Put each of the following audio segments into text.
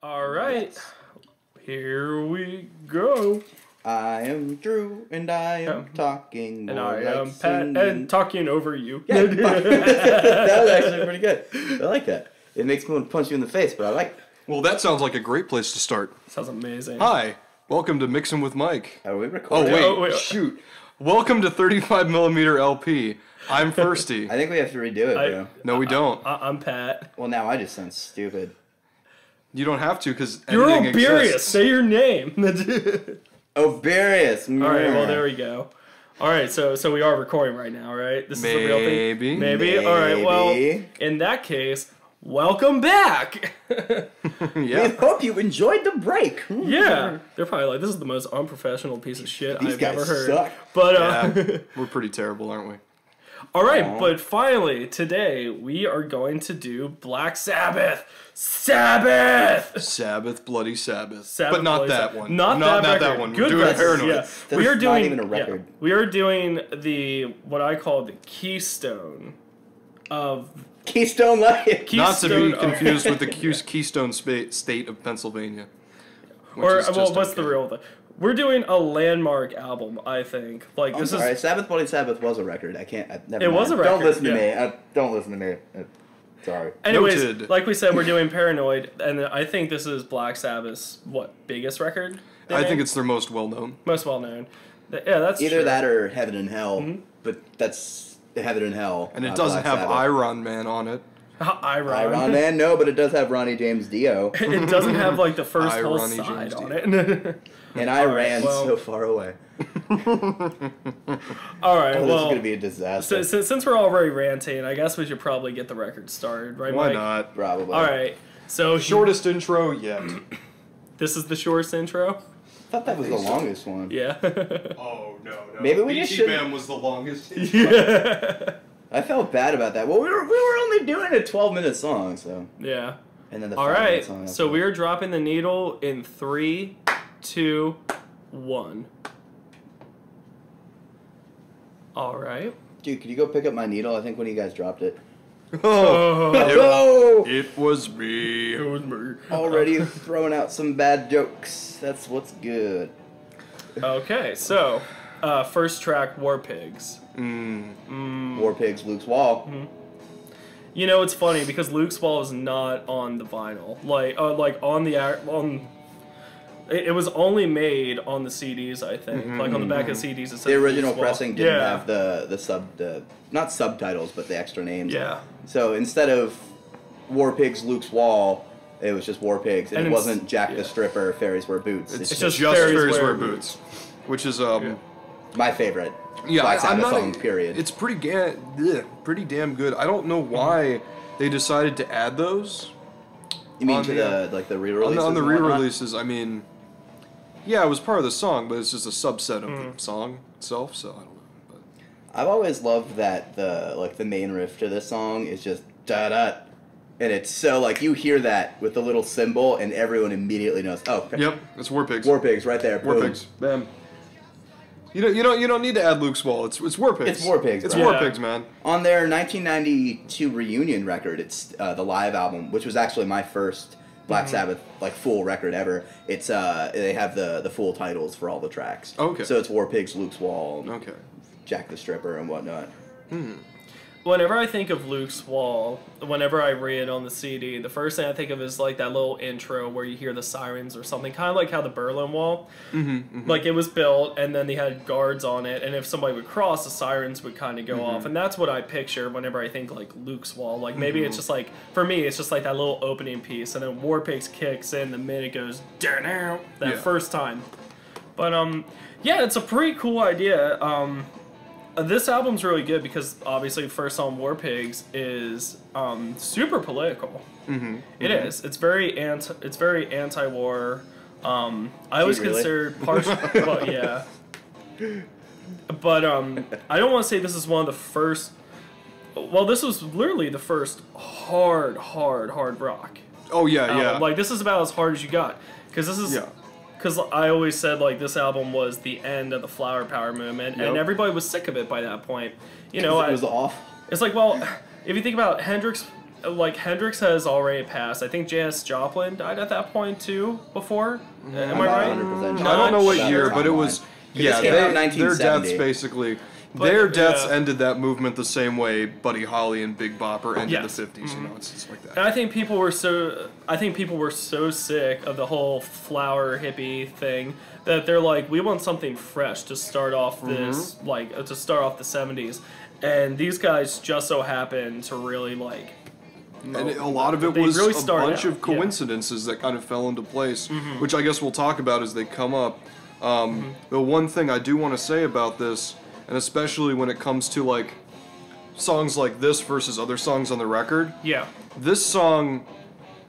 All right, here we go. I am Drew, and I am talking. And more I like am Pat, singing. and talking over you. Yeah, that was actually pretty good. I like that. It makes me want to punch you in the face, but I like it. Well, that sounds like a great place to start. Sounds amazing. Hi, welcome to Mixin' with Mike. Are we recording? Wait, shoot. Welcome to 35mm LP. I'm Furstie. I think we have to redo it, bro. No, we don't. I'm Pat. Well, now I just sound stupid. You don't have to, because You're editing Oberious. exists. Say your name. Oberious. All right, well, there we go. All right, so we are recording right now, right? This is the real thing? Maybe. All right, well, in that case, welcome back. Yeah. We hope you enjoyed the break. Yeah. They're probably like, this is the most unprofessional piece of shit These I've guys ever heard. suck. But, Yeah, we're pretty terrible, aren't we? all right, but finally, today, we are going to do Black Sabbath. Sabbath, Bloody Sabbath. Sabbath, but not Bloody that Sabbath. one. Not that one. Good We're doing record, Paranoid. yeah. That's We are not doing even a record. we are doing what I call the keystone of Keystone Light. Not to be Keystone- confused with the Keystone State of Pennsylvania. or is well, just what's the okay. real thing? We're doing a landmark album, I think. Like I'm this sorry, is Sabbath, Bloody Sabbath was a record. I can't. Never It mind. was a record, Don't listen to yeah. me. Don't listen to me. Sorry. anyways, Noted. like we said, we're doing Paranoid, and I think this is Black Sabbath's biggest record? they I made? think it's their most well-known. most well known. Yeah, that's Either true. that or Heaven and Hell, Mm-hmm. but that's Heaven and Hell. And it not doesn't Black have Sabbath. Iron Man on it. Iron Man, no, but it does have Ronnie James Dio. It doesn't have like the first whole Ronnie side James on it. And I All right, ran well- so far away. All right, Oh, this is well, going to be a disaster. since we're already ranting, I guess we should probably get the record started, right, Why Mike? not? Probably. All right, so Shortest intro yet. this is the shortest intro. I thought that was the longest one. Yeah. Oh, no. Maybe we just should- Bam was the longest. Yeah. I felt bad about that. Well, we were only doing a 12-minute song, so. Yeah. And then the All 5-minute right, song. so we're dropping the needle in 3, 2, 1. All right. Dude, could you go pick up my needle? I think one of you guys dropped it. Oh, It was me. it was me. Already throwing out some bad jokes. That's what's good. Okay, so first track, War Pigs. War Pigs, Luke's Wall. You know, it's funny because Luke's Wall is not on the vinyl. Like on the it was only made on the CDs, I think. Like on the back of CDs, it said The original Luke's Wall. pressing didn't Yeah. have the not subtitles, but the extra names. Yeah. So instead of War Pigs, Luke's Wall, it was just War Pigs, and And it it's- wasn't Jack yeah. the Stripper, Fairies Wear Boots. It's It's just Just Fairies Fairies Wear Wear Boots. Boots. Which is, my favorite. yeah, Black I'm Sabbath not song, period. It's pretty damn good. I don't know why they decided to add those. You mean on to the re-releases? on the and whatnot? re-releases. I mean, yeah, it was part of the song, but it's just a subset of the song itself. So I don't know. But I've always loved that the main riff to this song is just da da, and it's so like you hear that with the little cymbal, and everyone immediately knows. Oh, yep, it's War Pigs. War Pigs right there. War boom. Pigs. Bam. You don't need to add Luke's Wall. It's War Pigs. It's War Pigs, It's bro. War Yeah. Pigs, man. On their 1992 reunion record, it's the live album, which was actually my first Black Sabbath full record ever. It's they have the full titles for all the tracks. Okay. So it's War Pigs, Luke's Wall, Okay. Jack the Stripper, and whatnot. whenever I think of Luke's Wall, whenever I read it on the CD, the first thing I think of is like that little intro where you hear the sirens or something, kind of like how the Berlin Wall, like it was built and then they had guards on it, and if somebody would cross, the sirens would kind of go off, and that's what I picture whenever I think like Luke's Wall. Like maybe it's just like, for me, it's just like that little opening piece, and then War Pigs kicks in the minute it goes down that first time. But yeah, it's a pretty cool idea. This album's really good because obviously first song War Pigs is super political. It is. It's very anti-war. I always consider partial. Well, yeah. But I don't want to say this is one of the first. Well, this was literally the first hard rock. Oh yeah, album. yeah. Like this is about as hard as you got, because this is. Yeah. Because I always said, like, this album was the end of the Flower Power movement, and everybody was sick of it by that point. You know, it was off. It's like, well, if you think about Hendrix, like, Hendrix has already passed. I think Janis Joplin died at that point, too, before. Am I right? 100% I don't know what year, but it was... Yeah, their deaths basically... Their deaths ended that movement the same way Buddy Holly and Big Bopper ended the 50s. You know, it's just like that. And I think people were so sick of the whole flower hippie thing that they're like, we want something fresh to start off this, like, to start off the 70s. And these guys just so happened to really, like... And a lot of it was really a bunch of coincidences that kind of fell into place, which I guess we'll talk about as they come up. The one thing I do want to say about this, and especially when it comes to like songs like this versus other songs on the record, this song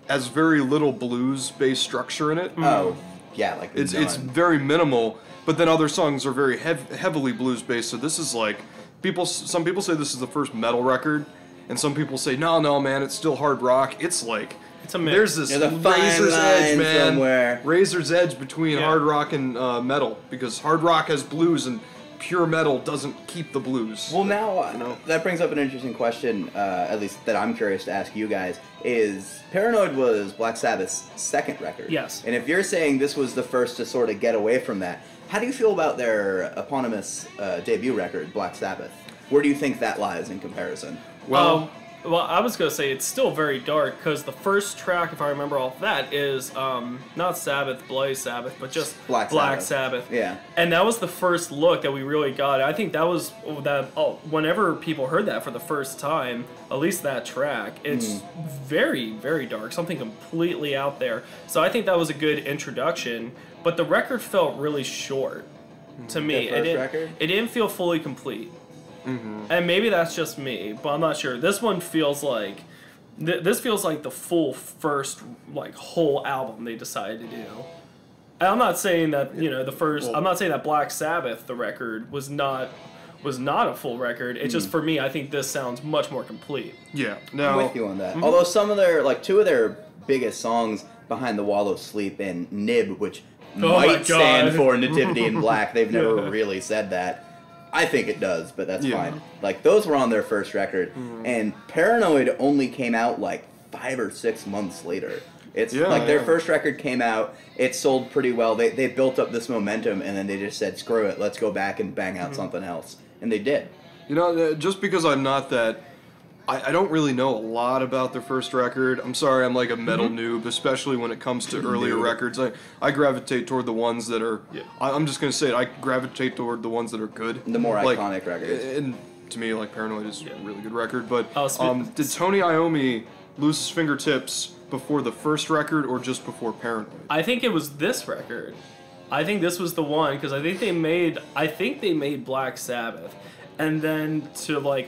has very little blues-based structure in it. Oh, yeah, like it's very minimal. But then other songs are very heavily blues-based. So this is like some people say this is the first metal record, and some people say no, man, it's still hard rock. It's like it's a mix. There's this razor's edge, man. Somewhere. Razor's edge between hard rock and metal, because hard rock has blues and pure metal doesn't keep the blues. Well, now that brings up an interesting question, at least that I'm curious to ask you guys, is Paranoid was Black Sabbath's second record. Yes. And if you're saying this was the first to sort of get away from that, how do you feel about their eponymous debut record, Black Sabbath? Where do you think that lies in comparison? Well, I was going to say it's still very dark, because the first track, if I remember off that, is not Sabbath, Bloody Sabbath, but just Black Sabbath. Yeah. And that was the first look that we really got. I think that was whenever people heard that for the first time, at least that track, it's very, very dark, something completely out there. So I think that was a good introduction, but the record felt really short to me. It didn't feel fully complete. And maybe that's just me, but I'm not sure. This one feels like this feels like the full first like whole album they decided to do. And I'm not saying that the first. I'm not saying that Black Sabbath, the record, was not a full record. It's just for me, I think this sounds much more complete. Yeah, I'm with you on that. Although some of their two of their biggest songs, Behind the Wall of Sleep and Nib, which might stand for Nativity in Black, they've never really said that. I think it does, but that's fine. Like, those were on their first record, and Paranoid only came out like 5 or 6 months later. It's their first record came out, it sold pretty well, they built up this momentum, and then they just said, screw it, let's go back and bang out something else. And they did. You know, just because I'm not that... I don't really know a lot about their first record. I'm sorry, I'm like a metal noob, especially when it comes to earlier records. I gravitate toward the ones that are... I'm just going to say it, I gravitate toward the ones that are good. The more iconic records. And to me, like, Paranoid is a really good record. But did Tony Iommi lose his fingertips before the first record or just before Paranoid? I think it was this record. I think this was the one, because I think they made Black Sabbath. And then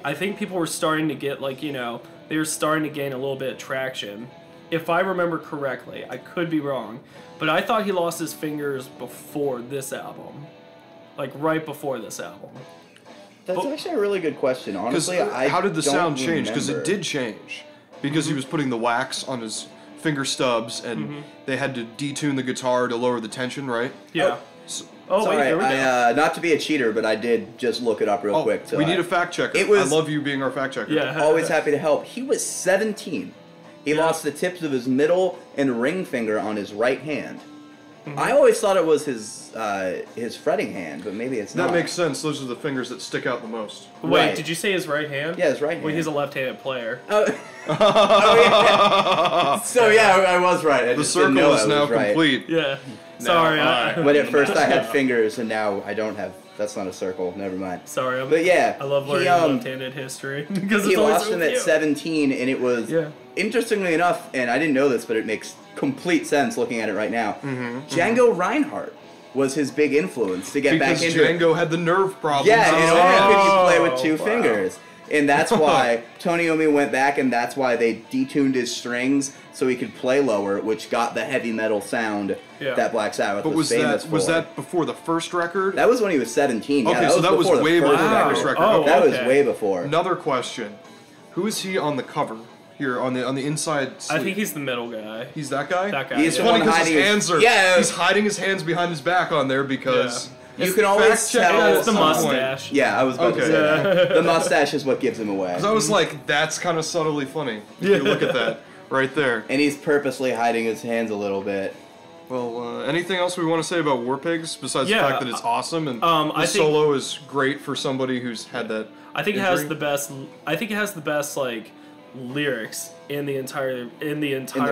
I think people were starting to get, they were starting to gain a little bit of traction. If I remember correctly, I could be wrong, but I thought he lost his fingers before this album. Like, right before this album. That's actually a really good question. Honestly, how did the sound change? Because it did change. Because he was putting the wax on his finger stubs, and they had to detune the guitar to lower the tension, right? Yeah. Sorry, wait, not to be a cheater, but I did just look it up real quick. So we need a fact checker. I love you being our fact checker. Yeah. Always happy to help. He was 17. He lost the tips of his middle and ring finger on his right hand. I always thought it was his fretting hand, but maybe it's not. That makes sense. Those are the fingers that stick out the most. Wait, did you say his right hand? Yeah, his right hand. Well, he's a left-handed player. Oh, yeah. So yeah, I was right. The circle is now complete. Yeah. Sorry. But at first I had fingers, and now I don't have. That's not a circle. Never mind. Sorry. But yeah, I love learning left-handed history because he lost him at 17, and it was interestingly enough, and I didn't know this, but it makes complete sense looking at it right now. Django Reinhardt was his big influence to get back into Django had the nerve problem. Yeah, and only could you play with two fingers. And that's why Tony Iommi went back, and that's why they detuned his strings so he could play lower, which got the heavy metal sound that Black Sabbath was famous for. Was that before the first record? That was when he was 17. Okay, yeah, so that was way before the first record. Oh, that was way before. Another question: who is he on the cover here on the inside sleeve? I think he's the middle guy. He's that guy. That guy. He's funny because his hands are. Yeah. He's hiding his hands behind his back on there because. You can always tell. It's the mustache. Yeah, I was about to say that. The mustache is what gives him away. Because I was like, that's kind of subtly funny. If you look at that right there. And he's purposely hiding his hands a little bit. Well, anything else we want to say about War Pigs besides the fact that it's awesome and the solo is great for somebody who's had that. I think injury? It has the best. I think it has the best like lyrics in the entire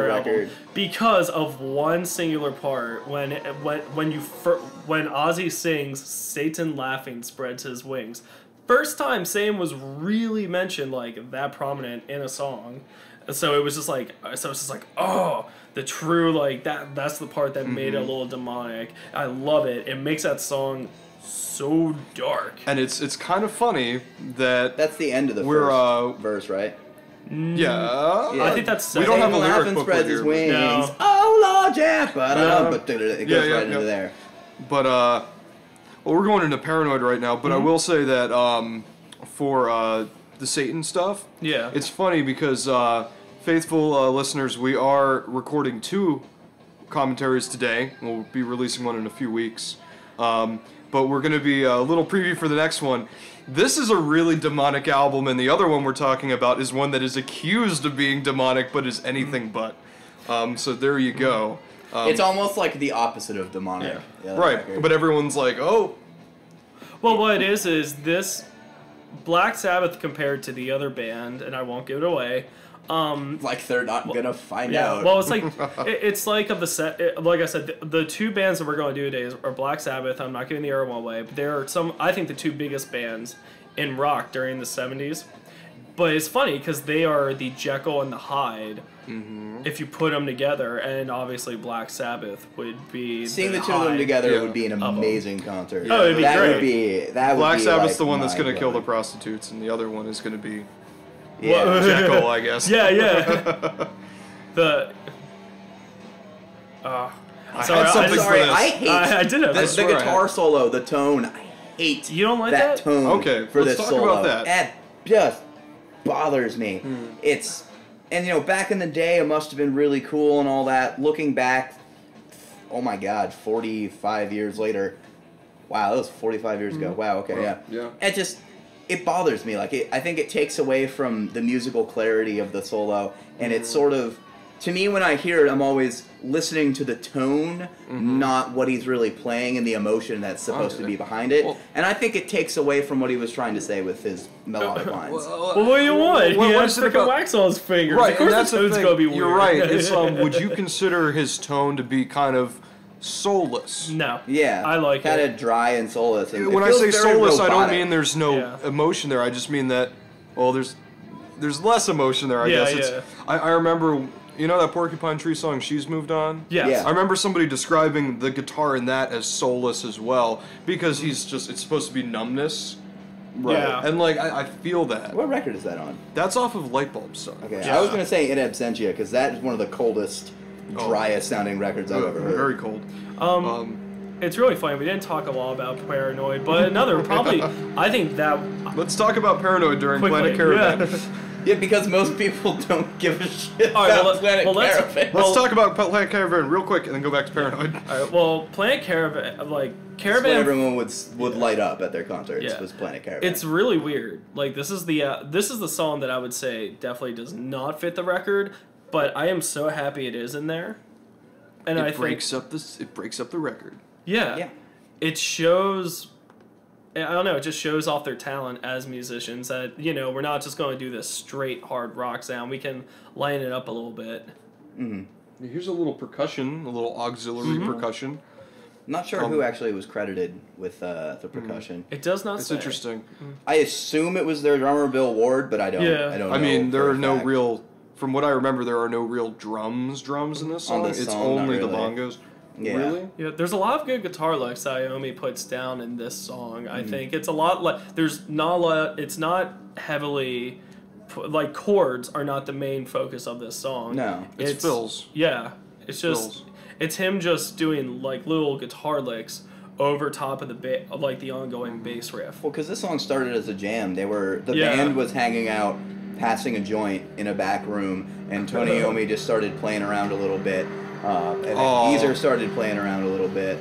album because of one singular part when Ozzy sings "Satan laughing spreads his wings." First time Satan was really mentioned like that prominent in a song, so it was just like oh, the true like that's the part that made it a little demonic. I love it. It makes that song so dark. And it's kind of funny that that's the end of the first verse, right? Yeah. I think that's. We don't have a lyric book spreads his wings. No. Oh Lord, yeah, but it goes right into there. But well, we're going into Paranoid right now. But I will say that for the Satan stuff, it's funny because faithful listeners, we are recording 2 commentaries today. We'll be releasing one in a few weeks. But we're going to be a little preview for the next one. This is a really demonic album, and the other one we're talking about is one that is accused of being demonic, but is anything but. So there you go. It's almost like the opposite of demonic. Yeah, right, record. But everyone's like, oh. Well, what it is this Black Sabbath compared to the other band, and I won't give it away. Like they're not gonna find out. Well, it's like it's like of the set. Like I said, the 2 bands that we're going to do today are Black Sabbath. I'm not giving the other one away, but there are I think the 2 biggest bands in rock during the 70s. But it's funny because they are the Jekyll and the Hyde. If you put them together, and obviously Black Sabbath would be seeing the 2 of them together would be an amazing concert. Oh, it'd be great. Black Sabbath's the one that's going to kill the prostitutes, and the other one is going to be. Jekyll, I guess. Yeah. I hate I did it. the guitar solo, the tone. I hate. You don't like that tone? Okay, for let's this talk solo. about that. It just bothers me. And back in the day, it must have been really cool and all that. Looking back, oh my God, 45 years later. Wow, that was 45 years ago. Wow. Okay. Yeah. It bothers me. Like I think it takes away from the musical clarity of the solo, and it's sort of, to me, when I hear it, I'm always listening to the tone, not what he's really playing and the emotion that's supposed to be behind it. Well, and I think it takes away from what he was trying to say with his melodic lines. Well, what do you want? He has freaking wax on his fingers. Right, of course that's the tone's gonna be weird. You're right. It's would you consider his tone to be kind of soulless? No. Yeah. I like kind of dry and soulless. And when I say soulless, I don't mean there's no emotion there. I just mean that, well, there's less emotion there, I guess. I remember, that Porcupine Tree song, She's Moved On? Yes. I remember somebody describing the guitar in that as soulless as well, because it's supposed to be numbness. Right. Yeah. And, I feel that. What record is that on? That's off of Lightbulb Son. Okay. Yeah. I was going to say In Absentia, because that is one of the coldest, driest sounding records I've ever heard. Very cold. It's really funny. We didn't talk a lot about Paranoid, but another probably. I think that. Let's talk about Paranoid during Planet Caravan. Yeah, because most people don't give a shit about Planet Caravan. Let's talk about Planet Caravan real quick, and then go back to Paranoid. All right, well, Planet Caravan, That's what everyone would light up at their concerts. Was Planet Caravan. It's really weird. This is the song that I would say definitely does not fit the record, but I am so happy it is in there. And it breaks up the record. Yeah. It shows. I don't know. It just shows off their talent as musicians. That we're not just going to do this straight hard rock sound. We can line it up a little bit. Mm-hmm. Here's a little percussion, a little auxiliary percussion. Not sure who actually was credited with the percussion. It does not. It's interesting. I assume it was their drummer Bill Ward, but I don't. Yeah. I don't. I know mean, there are no fact. real. From what I remember, there are no real drums in this song. It's only the bongos. Yeah. Really? Yeah, there's a lot of good guitar licks that Iommi puts down in this song. I think it's a lot like there's not a lot. It's not heavily like chords are not the main focus of this song. No, it's fills. Yeah, it's just it's him just doing like little guitar licks over top of the ongoing bass riff. Well, because this song started as a jam. The band was hanging out, passing a joint in a back room, and Tony Iommi just started playing around a little bit. And Geezer started playing around a little bit.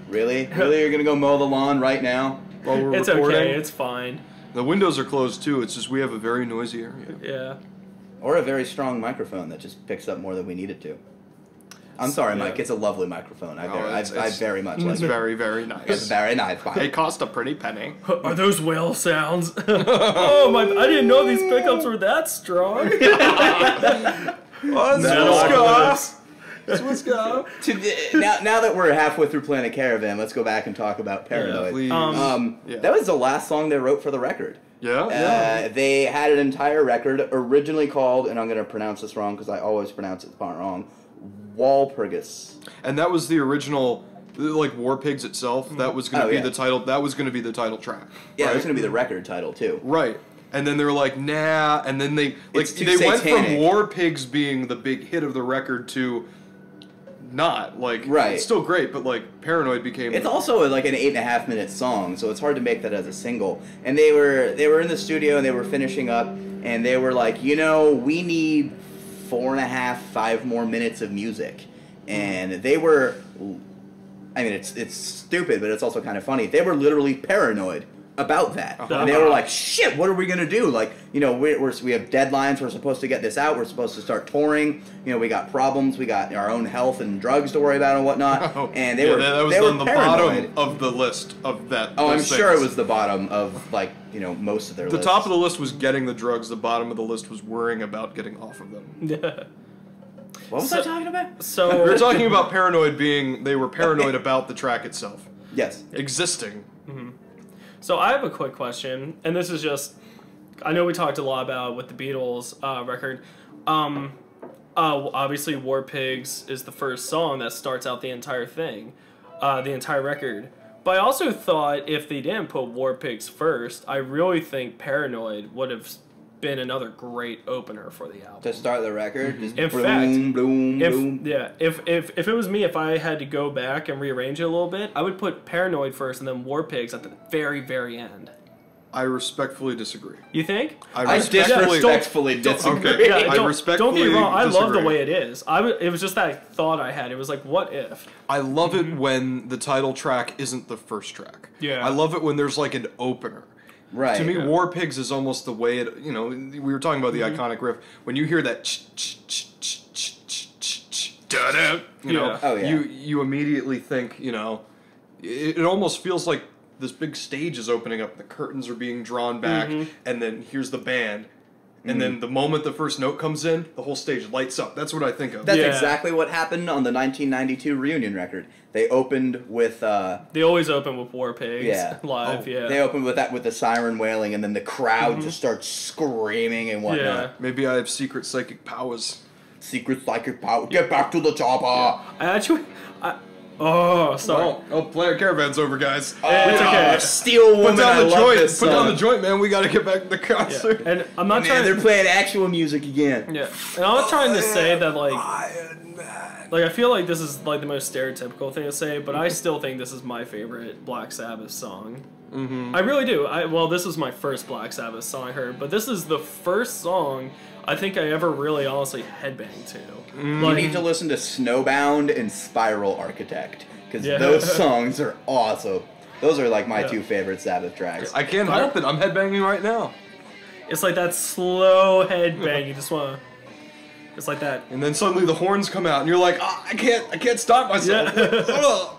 Really? Really? You're going to go mow the lawn right now? While we're it's recording? Okay, it's fine. The windows are closed too, it's just we have a very noisy area. Yeah. Or a very strong microphone that just picks up more than we need it to. I'm sorry, Mike. It's a lovely microphone. I very much like it. It's very, very nice. It's very nice, Mike. They cost a pretty penny. Are those whale sounds? Oh my! I didn't know these pickups were that strong. Let's go. Now that we're halfway through Planet Caravan, let's go back and talk about Paranoid. Please. That was the last song they wrote for the record. Yeah. They had an entire record originally called, and I'm going to pronounce this wrong because I always pronounce it wrong, Walpurgis. And that was the original, like War Pigs itself. That was going to be the title. That was going to be the title track. Yeah, right? it was going to be the record title too. Right. And then they were like, nah. And then they went satanic. from War Pigs being the big hit of the record to not right. It's still great, but like Paranoid became. It's also like an 8.5 minute song, so it's hard to make that as a single. And they were in the studio and they were finishing up, and they were like, we need 4.5, 5 more minutes of music, and they were. I mean, it's stupid, but it's also kind of funny. They were literally paranoid about that. And they were like, shit, what are we going to do? Like, we have deadlines. We're supposed to get this out. We're supposed to start touring. We got problems. We got our own health and drugs to worry about and whatnot. And they were on the paranoid. bottom of the list of that. Oh, I'm sure it was the bottom of, most of their lists. The top of the list was getting the drugs. The bottom of the list was worrying about getting off of them. Yeah. What was I talking about? So we were talking about Paranoid they were paranoid about the track itself. Yes. Existing. Mm-hmm. So I have a quick question, and this is just, I know we talked a lot about with the Beatles record. Obviously War Pigs is the first song that starts out the entire thing, the entire record. But I also thought if they didn't put War Pigs first, I really think Paranoid would have been another great opener for the album. To start the record? Just In fact, if it was me, if I had to go back and rearrange it a little bit, I would put Paranoid first and then War Pigs at the very, very end. I respectfully disagree. You think? I disrespectfully disagree. Okay, Yeah, I respectfully don't get me wrong. I love the disagree. way it is. It was just that thought I had. It was like, what if? I love it when the title track isn't the first track. Yeah. I love it when there's like an opener. Right. To me, War Pigs is almost the way it. We were talking about the iconic riff. When you hear that, you immediately think, it almost feels like this big stage is opening up. The curtains are being drawn back, and then here's the band. And then the moment the first note comes in, the whole stage lights up. That's what I think of. That's exactly what happened on the 1992 reunion record. They opened with... they always open with War Pigs live, They opened with that, with the siren wailing, and then the crowd just starts screaming and whatnot. Yeah. Maybe I have secret psychic powers. Secret psychic power. Get back to the chopper. Oh, sorry. Planet Caravan's over, guys. It's okay. Steel Woman. Put down the I love joint. this Put down song. the joint, man. We got to get back to the concert. And I'm not Man, they're playing actual music again. Yeah, and I'm not trying to say that I feel like this is like the most stereotypical thing to say, but I still think this is my favorite Black Sabbath song. Mm-hmm. I really do. This was my first Black Sabbath song I heard, but this is the first song I think I ever really honestly headbanged to. You need to listen to Snowbound and Spiral Architect, because those songs are awesome. Those are like my two favorite Sabbath tracks. I can't help it. I'm headbanging right now. It's like that slow headbang. You just want to... It's like that. And then suddenly the horns come out, and you're like, I can't stop myself. Yeah.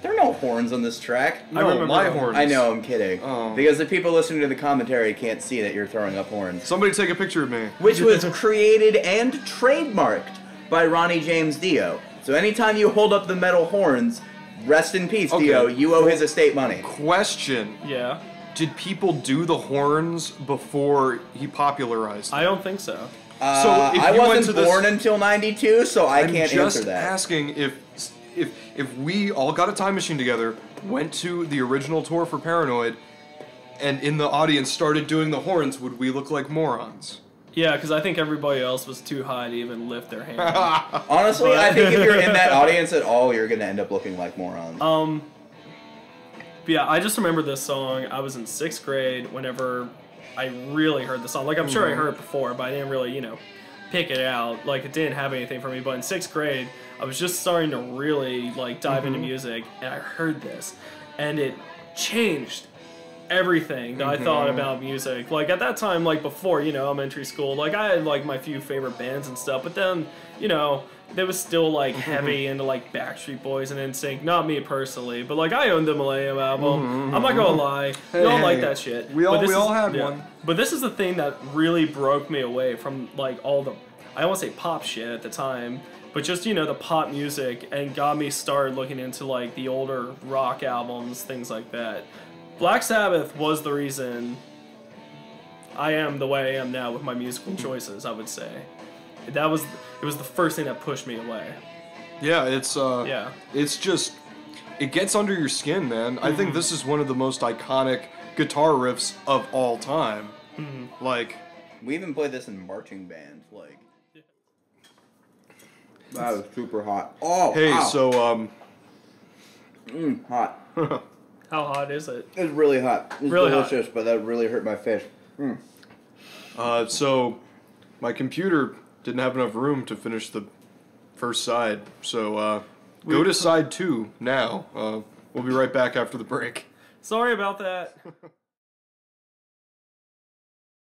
There are no horns on this track. No, my horns. I know, I'm kidding. Oh. Because the people listening to the commentary can't see that you're throwing up horns. Somebody take a picture of me. Which was created and trademarked by Ronnie James Dio. So anytime you hold up the metal horns, rest in peace, Dio, you owe his estate money. Question. Yeah. Did people do the horns before he popularized them? I don't think so. So I wasn't born until '92, so I can't answer that. I'm just asking if we all got a time machine together, went to the original tour for Paranoid, and in the audience started doing the horns, would we look like morons? Yeah, because I think everybody else was too high to even lift their hand. Honestly, I think if you're in that audience at all, you're going to end up looking like morons. But yeah, I just remember this song. I was in 6th grade whenever I really heard the song. Like, I'm sure I heard it before, but I didn't really, you know, pick it out. Like, it didn't have anything for me. But in 6th grade, I was just starting to really, like, dive into music, and I heard this. And it changed everything that I thought about music. Like, at that time, like, before, you know, elementary school, like, I had, like, my few favorite bands and stuff. But then, you know, they was still, like, heavy into, like, Backstreet Boys and NSYNC. Not me personally, but, like, I owned the Millennium album. I'm not gonna lie. We all like that shit. We all had one. But this is the thing that really broke me away from, like, all the, I don't want to say pop shit at the time, but just, you know, the pop music, and got me started looking into, like, the older rock albums, things like that. Black Sabbath was the reason I am the way I am now with my musical choices, I would say. It was the first thing that pushed me away. Yeah, it's just, it gets under your skin, man. I think this is one of the most iconic guitar riffs of all time. Like, we even played this in marching band, like. That was super hot. Oh, hey, wow. So hot. How hot is it? It's really hot. It's really delicious, but that really hurt my fish. So my computer didn't have enough room to finish the first side, so go to side 2 now. We'll be right back after the break. Sorry about that.